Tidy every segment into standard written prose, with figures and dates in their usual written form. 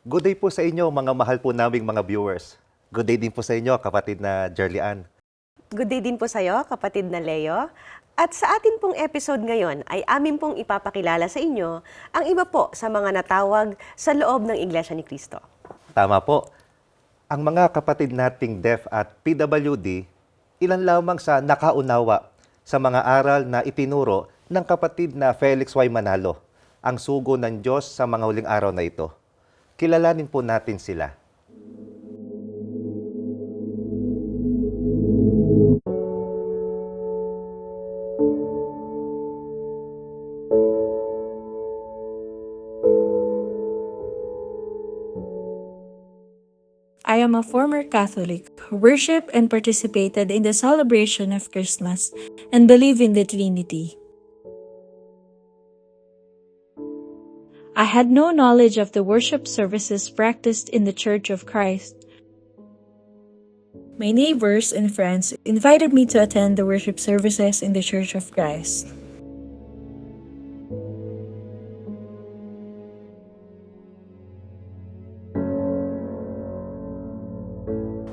Good day po sa inyo, mga mahal po naming mga viewers. Good day din po sa inyo, kapatid na Jerlian. Good day din po sa iyo, kapatid na Leo. At sa atin pong episode ngayon ay amin pong ipapakilala sa inyo ang iba po sa mga natawag sa loob ng Iglesia ni Cristo. Tama po. Ang mga kapatid nating deaf at PWD, ilan lamang sa nakaunawa sa mga aral na itinuro ng kapatid na Felix Y. Manalo, ang sugo ng Diyos sa mga huling araw na ito. Kilalanin po natin sila. I am a former Catholic who worshiped and participated in the celebration of Christmas and believe in the Trinity. I had no knowledge of the worship services practiced in the Church of Christ. My neighbors and friends invited me to attend the worship services in the Church of Christ.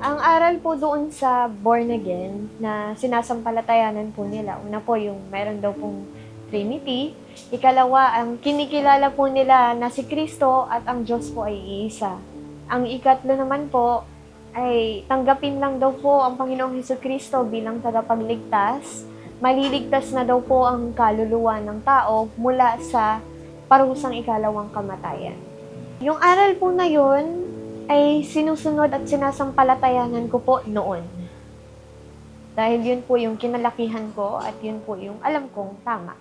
Ang aral po doon sa born again na sinasampalatayanan po nila, una po yung meron daw pong Trinity, ikalawa ang kinikilala po nila na si Kristo at ang Diyos po ay iisa. Ang ikatlo naman po ay tanggapin lang daw po ang Panginoong Hesukristo bilang tagapagligtas, maliligtas na daw po ang kaluluwa ng tao mula sa parusang ikalawang kamatayan. Yung aral po na yun ay sinusunod at sinasampalatayanan ko po noon. Dahil yun po yung kinalakihan ko at yun po yung alam kong tama.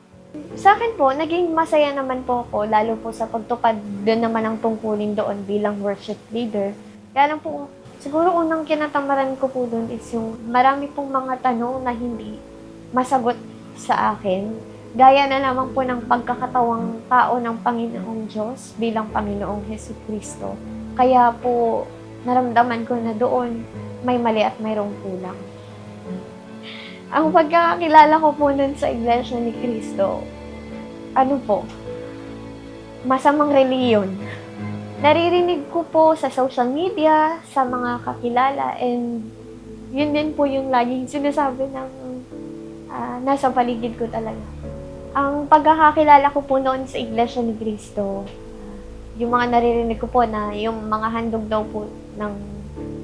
Sa akin po, naging masaya naman po ako, lalo po sa pagtupad doon naman ang tungkulin doon bilang worship leader. Kaya lang po, siguro unang kinatamaran ko po doon is yung marami pong mga tanong na hindi masagot sa akin. Gaya na naman po ng pagkakatawang tao ng Panginoong Diyos bilang Panginoong Hesukristo. Kaya po, naramdaman ko na doon may mali at mayroong kulang. Ang pagkakakilala ko po nun sa Iglesia ni Cristo, masamang reliyon. Naririnig ko po sa social media, sa mga kakilala, and yun din po yung laging sinasabi ng nasa paligid ko talaga. Ang pagkakakilala ko po noon sa Iglesia ni Cristo, yung mga naririnig ko po na yung mga handog daw po ng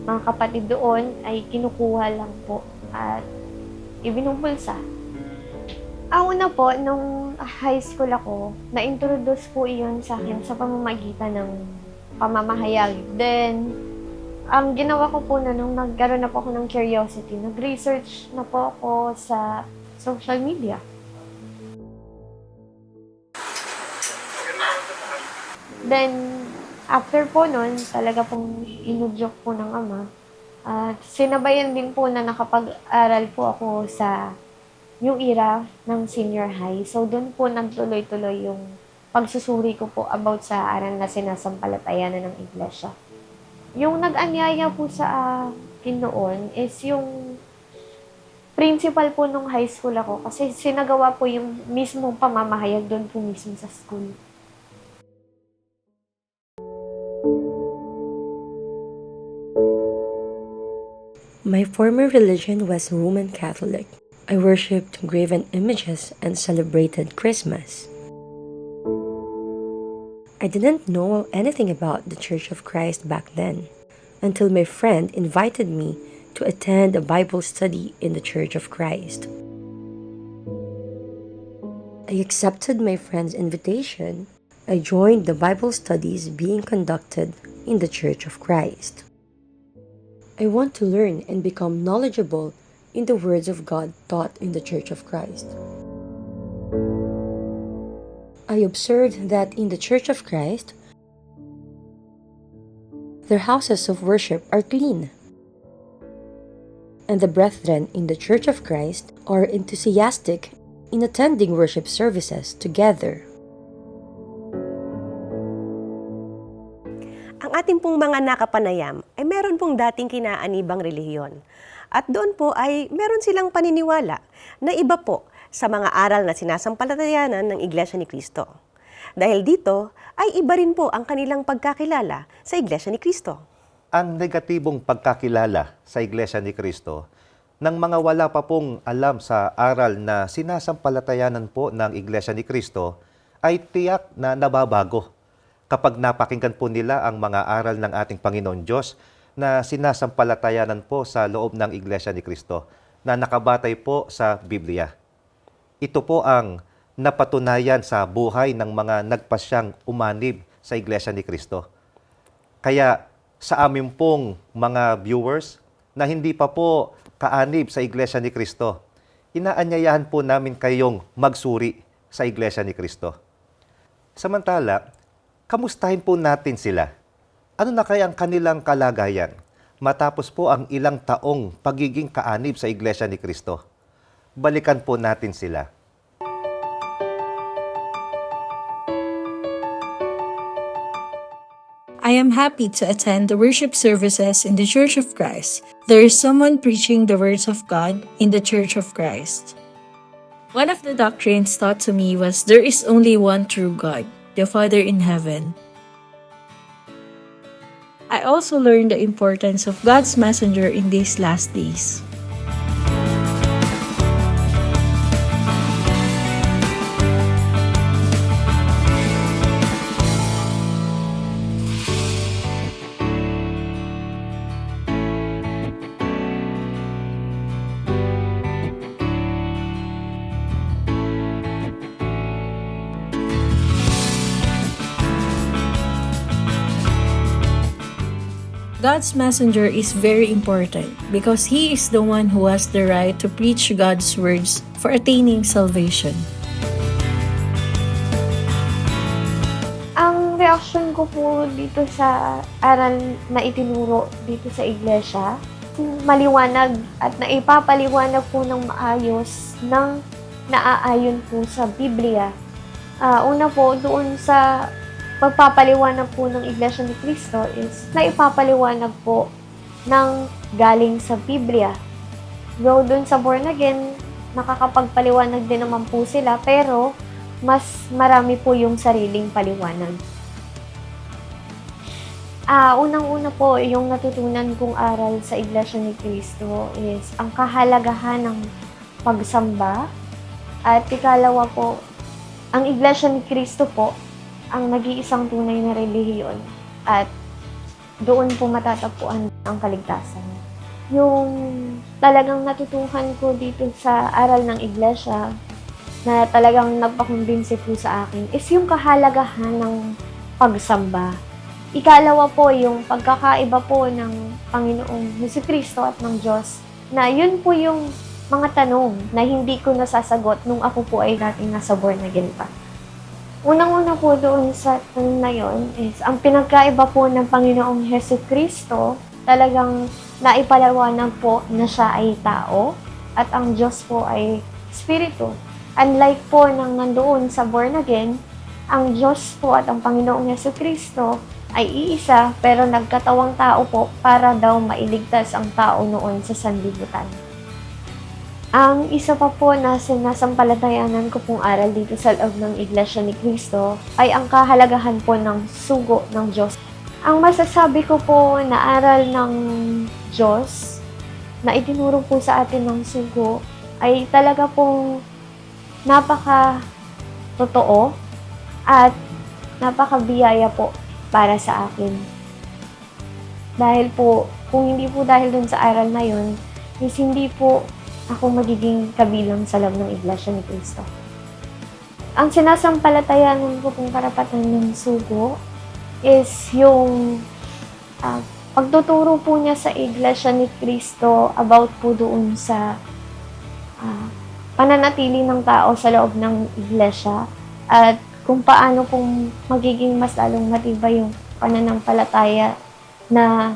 mga kapatid doon ay kinukuha lang po at ibinubulsa. Ang una po, nung high school ako, na-introduce po iyon sa akin sa pamamagitan ng pamamahayag. Then, ang ginawa ko po na nung nagkaroon na po ako ng curiosity, nag-research na po ako sa social media. Then, after po nun, talaga pong inudyok po ng ama. At sinabayan din po na nakapag-aral po ako sa yung era ng senior high. So, doon po nagtuloy-tuloy yung pagsusuri ko po about sa aral na sinasampalatayanan ng iglesia. Yung nag-anyaya po sa akin noon is yung principal po nung high school ako kasi sinagawa po yung mismong pamamahayag doon po mismo sa school. My former religion was Roman Catholic. I worshipped graven images and celebrated Christmas. I didn't know anything about the Church of Christ back then until my friend invited me to attend a Bible study in the Church of Christ. I accepted my friend's invitation. I joined the Bible studies being conducted in the Church of Christ. I want to learn and become knowledgeable in the words of God taught in the Church of Christ. I observed that in the Church of Christ, their houses of worship are clean, and the brethren in the Church of Christ are enthusiastic in attending worship services together. Ang ating pong mga nakapanayam ay meron pong dating kinaanibang relihiyon. At doon po ay meron silang paniniwala na iba po sa mga aral na sinasampalatayanan ng Iglesia ni Cristo. Dahil dito ay iba rin po ang kanilang pagkakilala sa Iglesia ni Cristo. Ang negatibong pagkakilala sa Iglesia ni Cristo ng mga wala pa pong alam sa aral na sinasampalatayanan po ng Iglesia ni Cristo ay tiyak na nababago kapag napakinggan po nila ang mga aral ng ating Panginoon Diyos na sinasampalatayanan po sa loob ng Iglesia ni Cristo na nakabatay po sa Biblia. Ito po ang napatunayan sa buhay ng mga nagpasyang umanib sa Iglesia ni Cristo. Kaya sa amin pong mga viewers na hindi pa po kaanib sa Iglesia ni Cristo, inaanyayahan po namin kayong magsuri sa Iglesia ni Cristo. Samantala, kamustahin po natin sila. Ano na kaya ang kanilang kalagayan matapos po ang ilang taong pagiging kaanib sa Iglesia ni Cristo? Balikan po natin sila. I am happy to attend the worship services in the Church of Christ. There is someone preaching the words of God in the Church of Christ. One of the doctrines taught to me was there is only one true God, the Father in heaven. I also learned the importance of God's messenger in these last days. God's messenger is very important because he is the one who has the right to preach God's words for attaining salvation. Ang reaction ko po dito sa aral na itinuro dito sa iglesia, maliwanag at naipapaliwanag po ng maayos ng naaayon po sa Biblia. Una po, doon sa pagpapaliwanag po ng Iglesia ni Cristo is naipapaliwanag po ng galing sa Biblia. Though doon sa born again, nakakapagpaliwanag din naman po sila, pero mas marami po yung sariling paliwanag. Unang-una po, yung natutunan kong aral sa Iglesia ni Cristo is ang kahalagahan ng pagsamba. At ikalawa po, ang Iglesia ni Cristo po, ang nag-iisang tunay na relihiyon at doon po matatagpuan ang kaligtasan. Yung talagang natutuhan ko dito sa aral ng iglesia na talagang nagpakumbinsi po sa akin is yung kahalagahan ng pagsamba. Ikalawa po yung pagkakaiba po ng Panginoong Jesucristo at ng Diyos na yun po yung mga tanong na hindi ko nasasagot nung ako po ay dating nasa born again pa. Unang-una po doon sa tanong na yun is, ang pinagkaiba po ng Panginoong Jesucristo, talagang naipalawanag po na siya ay tao at ang Diyos po ay Espiritu. Unlike po nang nandoon sa born again, ang Diyos po at ang Panginoong Jesucristo ay iisa pero nagkatawang tao po para daw mailigtas ang tao noon sa sanlibutan. Ang isa pa po na sinasampalatayanan ko pong aral dito sa loob ng Iglesia ni Cristo ay ang kahalagahan po ng sugo ng Diyos. Ang masasabi ko po na aral ng Diyos na itinuro po sa atin ng sugo ay talaga pong napaka-totoo at napaka-biyaya po para sa akin. Dahil po, kung hindi po dahil dun sa aral na yun, is hindi po ako magiging kabilang sa loob ng Iglesia ni Cristo. Ang sinasampalatayanan ko pong karapatan ng sugo is yung pagtuturo po niya sa Iglesia ni Cristo about po doon sa pananatili ng tao sa loob ng Iglesia at kung paano pong magiging mas lalong matibay yung pananampalataya na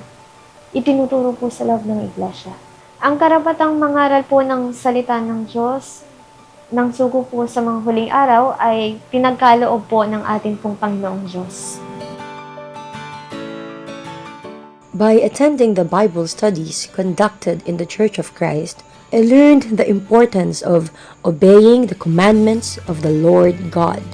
itinuturo po sa loob ng Iglesia. Ang karapatang mangaral po ng salita ng Diyos, ng sugo po sa mga huling araw, ay pinagkaloob po ng ating pong Panginoong Diyos. By attending the Bible studies conducted in the Church of Christ, I learned the importance of obeying the commandments of the Lord God.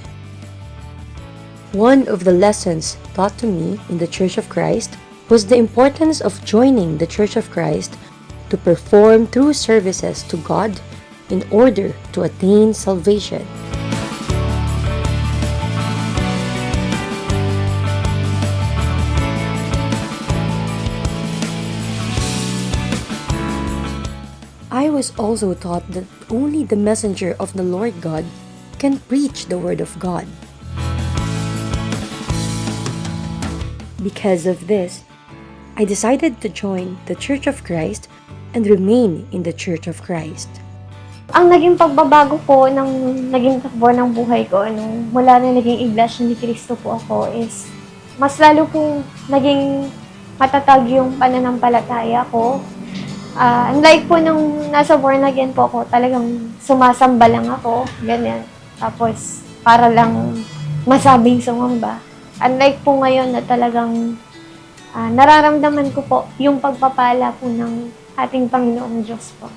One of the lessons taught to me in the Church of Christ was the importance of joining the Church of Christ to perform true services to God in order to attain salvation. I was also taught that only the messenger of the Lord God can preach the Word of God. Because of this, I decided to join the Church of Christ and remain in the Church of Christ. Ang naging pagbabago po ng naging takbo ng buhay ko nung mula na naging Iglesia ni Cristo po ako is mas lalo pong naging matatag yung pananampalataya ko. Unlike po nung nasa born again po ako, talagang sumasamba lang ako, ganyan. Tapos, para lang masabing sumamba. Unlike po ngayon na talagang nararamdaman ko po yung pagpapala po ng ating Panginoong Diyos po.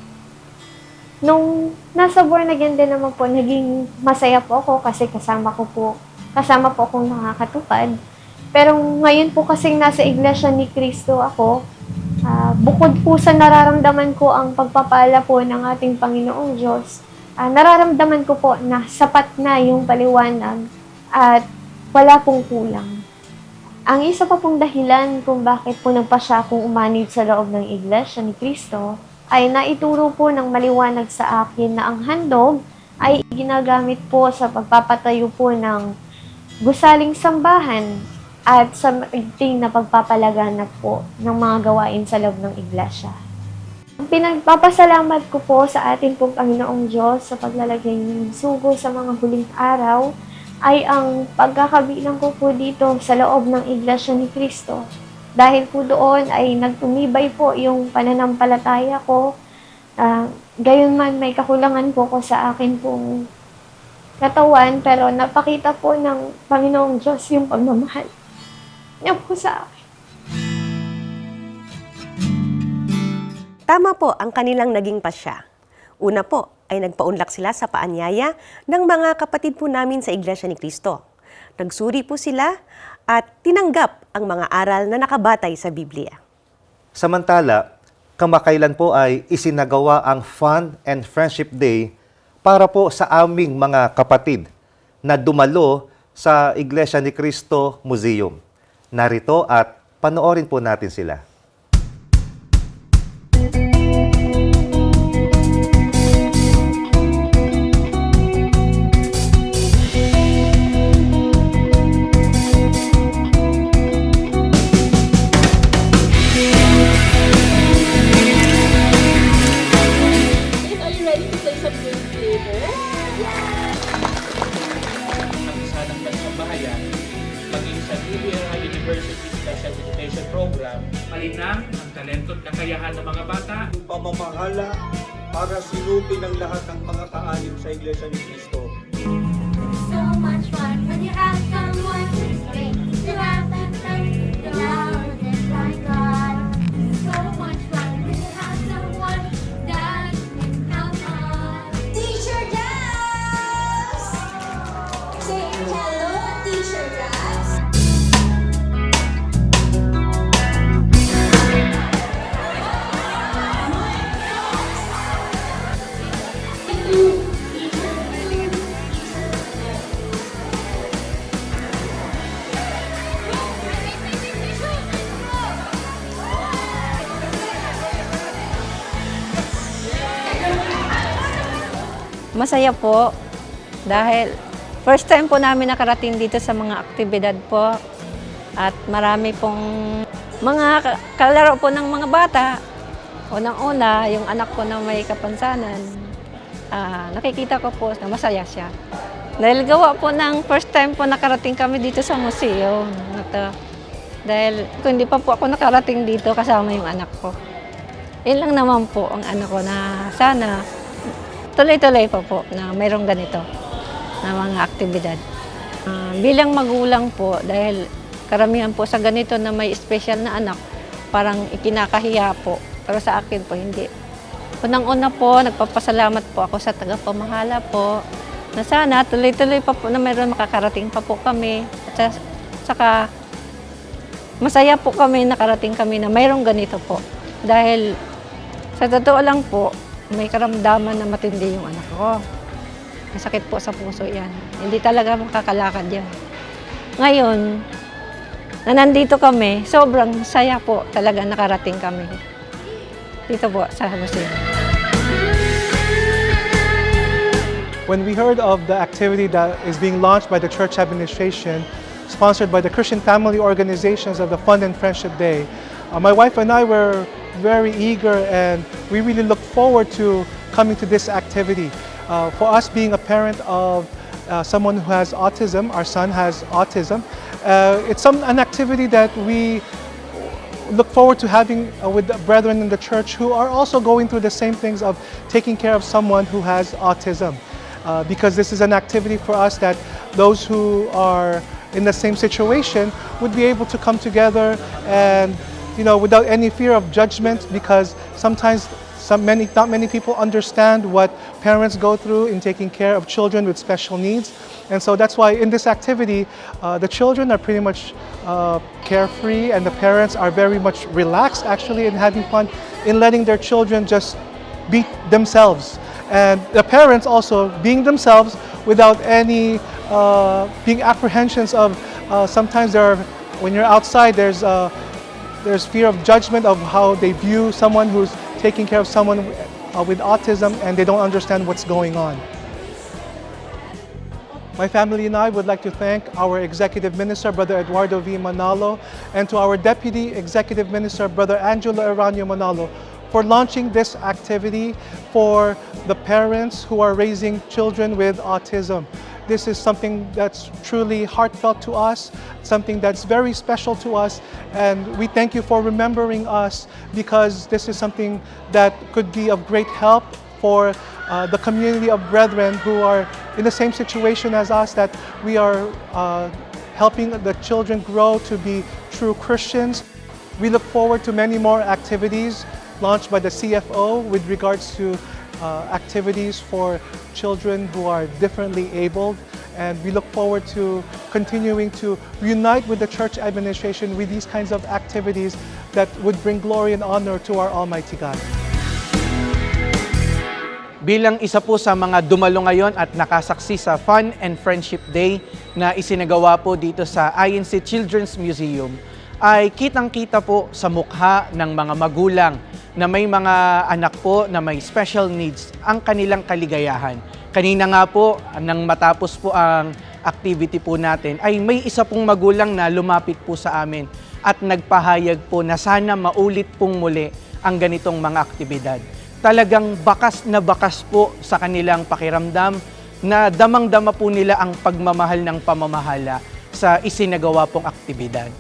Nung nasa born again din naman po, naging masaya po ako kasi kasama po akong nakakatupad. Pero ngayon po kasing nasa Iglesia ni Cristo ako, bukod po sa nararamdaman ko ang pagpapala po ng ating Panginoong Diyos, nararamdaman ko po na sapat na yung paliwanag at wala pong kulang. Ang isa pa pong dahilan kung bakit po nagpasya akong umanib sa loob ng Iglesia ni Cristo ay naituro po ng maliwanag sa akin na ang handog ay ginagamit po sa pagpapatayo po ng gusaling sambahan at sa maigting na pagpapalaganap po ng mga gawain sa loob ng iglesia. Pinagpapasalamat ko po sa ating pong Panginoong Diyos sa paglalagay ng sugo sa mga huling araw ay ang pagkakabilang ko po dito sa loob ng Iglesia ni Cristo. Dahil po doon ay nagtumibay po yung pananampalataya ko. Gayon man may kakulangan po ko sa akin pong katawan, pero napakita po ng Panginoong Diyos yung pagmamahal niya po sa akin. Tama po ang kanilang naging pasya. Una po ay nagpaunlak sila sa paanyaya ng mga kapatid po namin sa Iglesia ni Cristo. Nagsuri po sila at tinanggap ang mga aral na nakabatay sa Biblia. Samantala, kamakailan po ay isinagawa ang Fun and Friendship Day para po sa aming mga kapatid na dumalo sa Iglesia ni Cristo Museum. Narito at panoorin po natin sila. Ang nagsambahayan, maging sa DBRI University Special Education Program, malinang ang talento at kakayahan ng mga bata. Pamamahala para silupin ang lahat ng mga kaalim sa Iglesia ni Cristo. So much fun when you have someone to speak, to laugh and play, to love and like God. So much fun when you have someone that can help us. Teacher Gabs! Say hello, Teacher Gabs! Masaya po dahil first time po namin nakarating dito sa mga aktibidad po at marami pong mga kalaro po ng mga bata. Unang-una, yung anak ko na may kapansanan, nakikita ko po na masaya siya. Dahil gawa po ng first time po nakarating kami dito sa museo. Dahil kung hindi pa po ako nakarating dito kasama yung anak ko. Yun lang naman po ang ano ko na sana tuloy-tuloy pa po na mayroong ganito na mga aktibidad. Bilang magulang po, dahil karamihan po sa ganito na may special na anak, parang ikinakahiya po. Pero sa akin po, hindi. Unang-una po, nagpapasalamat po ako sa tagapamahala po na sana tuloy-tuloy pa po na mayroon makakarating pa po kami. At saka masaya po kami nakarating kami na mayroong ganito po. Dahil sa totoo lang po, may karamdaman na matindi yung anak ko. Masakit po sa puso yan. Hindi talaga makakalakad yan. Ngayon, na nandito kami, sobrang saya po talaga nakarating kami. Dito po sa Jose. When we heard of the activity that is being launched by the church administration, sponsored by the Christian family organizations of the Fun and Friendship Day, my wife and I were very eager and we really look forward to coming to this activity. For us being a parent of someone who has autism, our son has autism, it's an activity that we look forward to having with the brethren in the church who are also going through the same things of taking care of someone who has autism. Because this is an activity for us that those who are in the same situation would be able to come together and, without any fear of judgment, because sometimes not many people understand what parents go through in taking care of children with special needs. And so that's why in this activity, the children are pretty much carefree and the parents are very much relaxed actually in having fun in letting their children just be themselves. And the parents also being themselves without any being apprehensions of sometimes when you're outside there's fear of judgment of how they view someone who's taking care of someone with autism and they don't understand what's going on. My family and I would like to thank our Executive Minister, Brother Eduardo V. Manalo, and to our Deputy Executive Minister, Brother Angelo Eranio Manalo, for launching this activity for the parents who are raising children with autism. This is something that's truly heartfelt to us, something that's very special to us, and we thank you for remembering us because this is something that could be of great help for the community of brethren who are in the same situation as us, that we are helping the children grow to be true Christians. We look forward to many more activities launched by the CFO with regards to activities for children who are differently abled, and we look forward to continuing to unite with the church administration with these kinds of activities that would bring glory and honor to our Almighty God. Bilang isa po sa mga dumalo ngayon at nakasaksi sa Fun and Friendship Day na isinagawa po dito sa INC Children's Museum, ay kitang-kita po sa mukha ng mga magulang na may mga anak po na may special needs ang kanilang kaligayahan. Kanina nga po, nang matapos po ang activity po natin, ay may isa pong magulang na lumapit po sa amin at nagpahayag po na sana maulit pong muli ang ganitong mga aktibidad. Talagang bakas na bakas po sa kanilang pakiramdam na damang-dama po nila ang pagmamahal ng pamamahala sa isinagawa pong aktibidad.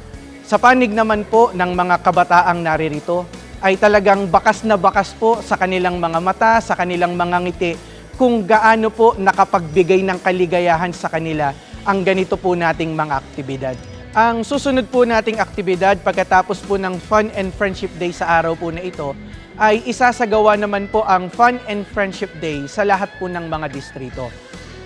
Sa panig naman po ng mga kabataang naririto, ay talagang bakas na bakas po sa kanilang mga mata, sa kanilang mga ngiti, kung gaano po nakapagbigay ng kaligayahan sa kanila ang ganito po nating mga aktibidad. Ang susunod po nating aktibidad pagkatapos po ng Fun and Friendship Day sa araw po na ito, ay isasagawa naman po ang Fun and Friendship Day sa lahat po ng mga distrito.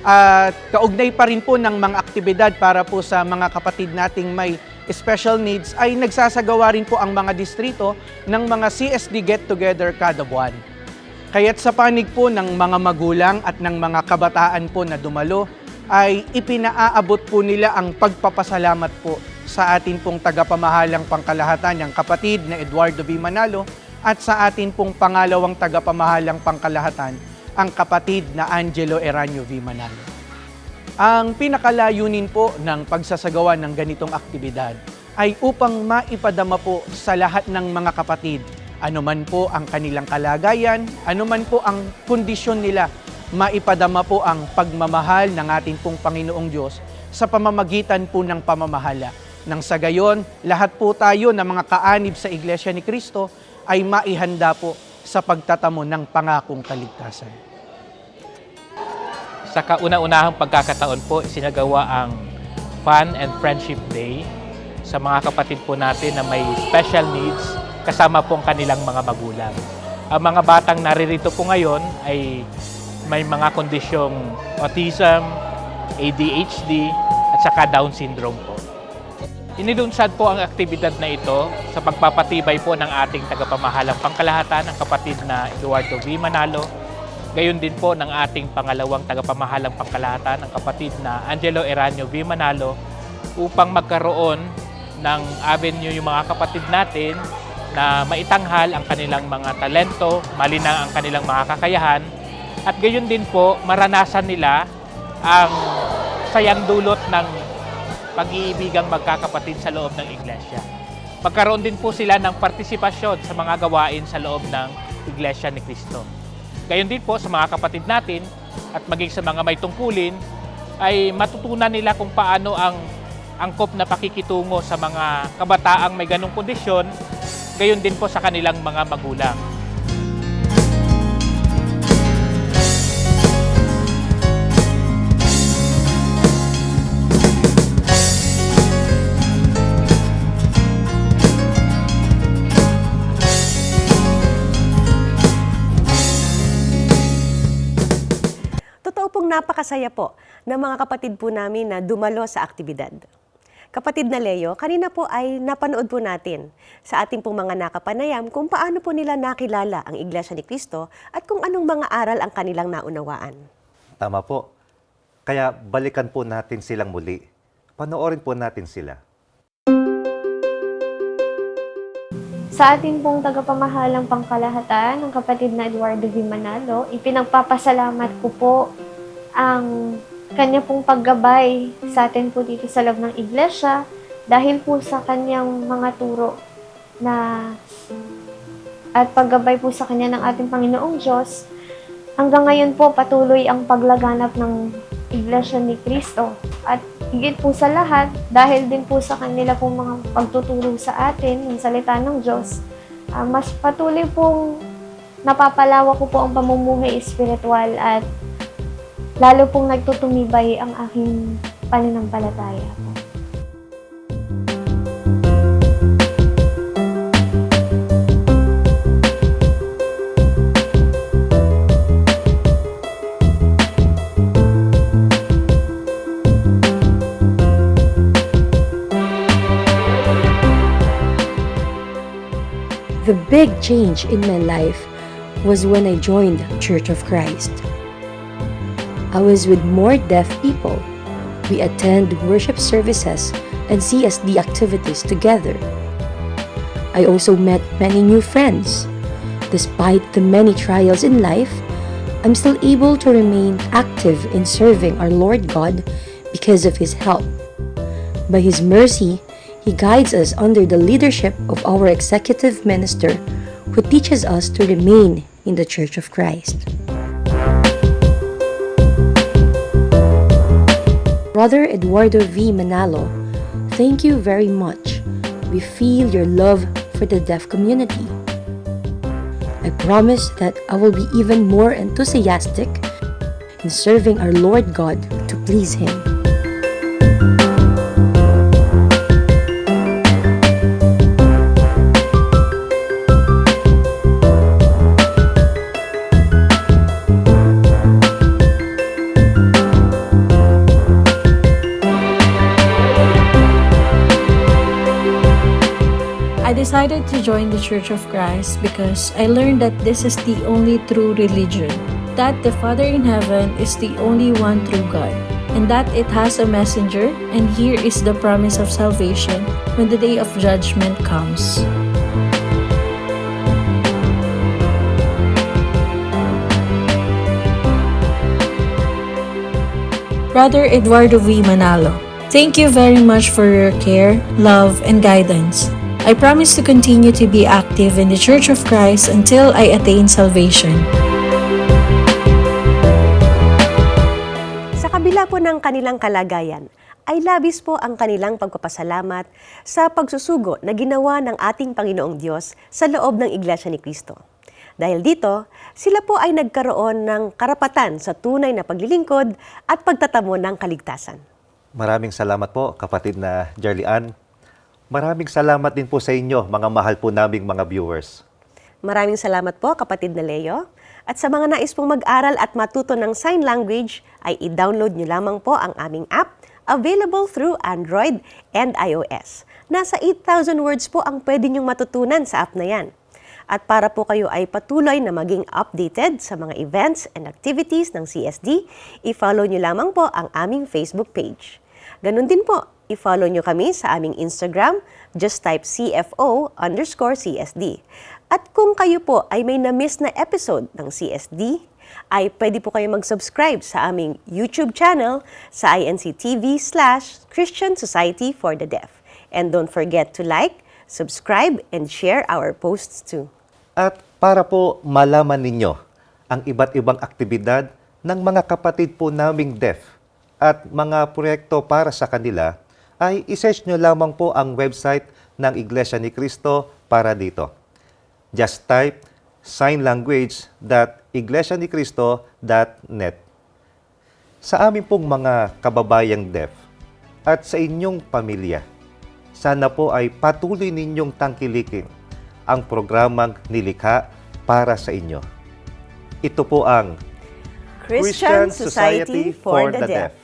At kaugnay pa rin po ng mga aktibidad para po sa mga kapatid nating may special needs, ay nagsasagawa rin po ang mga distrito ng mga CSD get-together kada buwan. Kaya't sa panig po ng mga magulang at ng mga kabataan po na dumalo, ay ipinaaabot po nila ang pagpapasalamat po sa atin pong tagapamahalang pangkalahatan, ng kapatid na Eduardo V. Manalo, at sa atin pong pangalawang tagapamahalang pangkalahatan, ang kapatid na Angelo Eranio V. Manalo. Ang pinakalayunin po ng pagsasagawa ng ganitong aktibidad ay upang maipadama po sa lahat ng mga kapatid, anuman po ang kanilang kalagayan, anuman po ang kondisyon nila, maipadama po ang pagmamahal ng ating pong Panginoong Diyos sa pamamagitan po ng pamamahala. Nang sa gayon, lahat po tayo na mga kaanib sa Iglesia ni Cristo ay maihanda po sa pagtatamo ng pangakong kaligtasan. Sa kauna-unahang pagkakataon po, isinagawa ang Fun and Friendship Day sa mga kapatid po natin na may special needs kasama po ang kanilang mga magulang. Ang mga batang naririto po ngayon ay may mga kondisyong autism, ADHD, at saka Down syndrome po. Inilunsad po ang aktibidad na ito sa pagpapatibay po ng ating tagapamahalang pangkalahatan, ang kapatid na Eduardo V. Manalo. Gayon din po ng ating pangalawang tagapamahalang pangkalahatan, ang kapatid na Angelo Eranio V. Manalo, upang magkaroon ng avenue yung mga kapatid natin na maitanghal ang kanilang mga talento, malinang ang kanilang mga kakayahan, at gayon din po maranasan nila ang sayang dulot ng pag-iibigang magkakapatid sa loob ng iglesia. Magkaroon din po sila ng partisipasyon sa mga gawain sa loob ng Iglesia ni Cristo. Gayon din po sa mga kapatid natin at maging sa mga may tungkulin ay matutunan nila kung paano ang angkop na pakikitungo sa mga kabataang may ganong kondisyon, gayon din po sa kanilang mga magulang. Totoo pong napakasaya po ng mga kapatid po namin na dumalo sa aktibidad. Kapatid na Leo, kanina po ay napanood po natin sa ating pong mga nakapanayam kung paano po nila nakilala ang Iglesia ni Cristo at kung anong mga aral ang kanilang naunawaan. Tama po. Kaya balikan po natin silang muli. Panoorin po natin sila. Sa ating pong tagapamahalang pangkalahatan, ng kapatid na Eduardo V. Manalo, ipinagpapasalamat ko po ang kanya pong paggabay sa atin po dito sa loob ng iglesia dahil po sa kanyang mga turo na at paggabay po sa kanya ng ating Panginoong Diyos. Hanggang ngayon po patuloy ang paglaganap ng Iglesia ni Cristo. At higit po sa lahat, dahil din po sa kanila pong mga pagtuturo sa atin ng salita ng Diyos, mas patuloy pong napapalawak ko po ang pamumuhay espiritual at lalo pong nagtutumibay ang aking pananampalataya po. The big change in my life was when I joined Church of Christ. I was with more deaf people. We attend worship services and CSD activities together. I also met many new friends. Despite the many trials in life, I'm still able to remain active in serving our Lord God because of His help. By His mercy, He guides us under the leadership of our executive minister who teaches us to remain in the Church of Christ. Brother Eduardo V. Manalo, thank you very much. We feel your love for the deaf community. I promise that I will be even more enthusiastic in serving our Lord God to please Him. I decided to join the Church of Christ because I learned that this is the only true religion, that the Father in heaven is the only one true God, and that it has a messenger, and here is the promise of salvation when the day of judgment comes. Brother Eduardo V. Manalo, thank you very much for your care, love, and guidance. I promise to continue to be active in the Church of Christ until I attain salvation. Sa kabila po ng kanilang kalagayan, ay labis po ang kanilang pagpapasalamat sa pagsusugo na ginawa ng ating Panginoong Diyos sa loob ng Iglesia ni Cristo. Dahil dito, sila po ay nagkaroon ng karapatan sa tunay na paglilingkod at pagtatamo ng kaligtasan. Maraming salamat po, kapatid na Jerly Ann. Maraming salamat din po sa inyo, mga mahal po naming mga viewers. Maraming salamat po, kapatid na Leo. At sa mga nais pong mag-aral at matuto ng sign language, ay i-download nyo lamang po ang aming app, available through Android and iOS. Nasa 8,000 words po ang pwede nyong matutunan sa app na yan. At para po kayo ay patuloy na maging updated sa mga events and activities ng CSD, i-follow nyo lamang po ang aming Facebook page. Ganun din po, i-follow nyo kami sa aming Instagram, just type CFO_CSD. At kung kayo po ay may na-miss na episode ng CSD, ay pwede po kayo mag-subscribe sa aming YouTube channel sa INCTV/Christian Society for the Deaf. And don't forget to like, subscribe, and share our posts too. At para po malaman ninyo ang iba't ibang aktibidad ng mga kapatid po naming deaf at mga proyekto para sa kanila, ay isearch nyo lamang po ang website ng Iglesia ni Cristo para dito. Just type signlanguage.iglesianicristo.net. Sa amin pong mga kababayang deaf at sa inyong pamilya, sana po ay patuloy ninyong tangkilikin ang programang nilikha para sa inyo. Ito po ang Christian Society for the Deaf.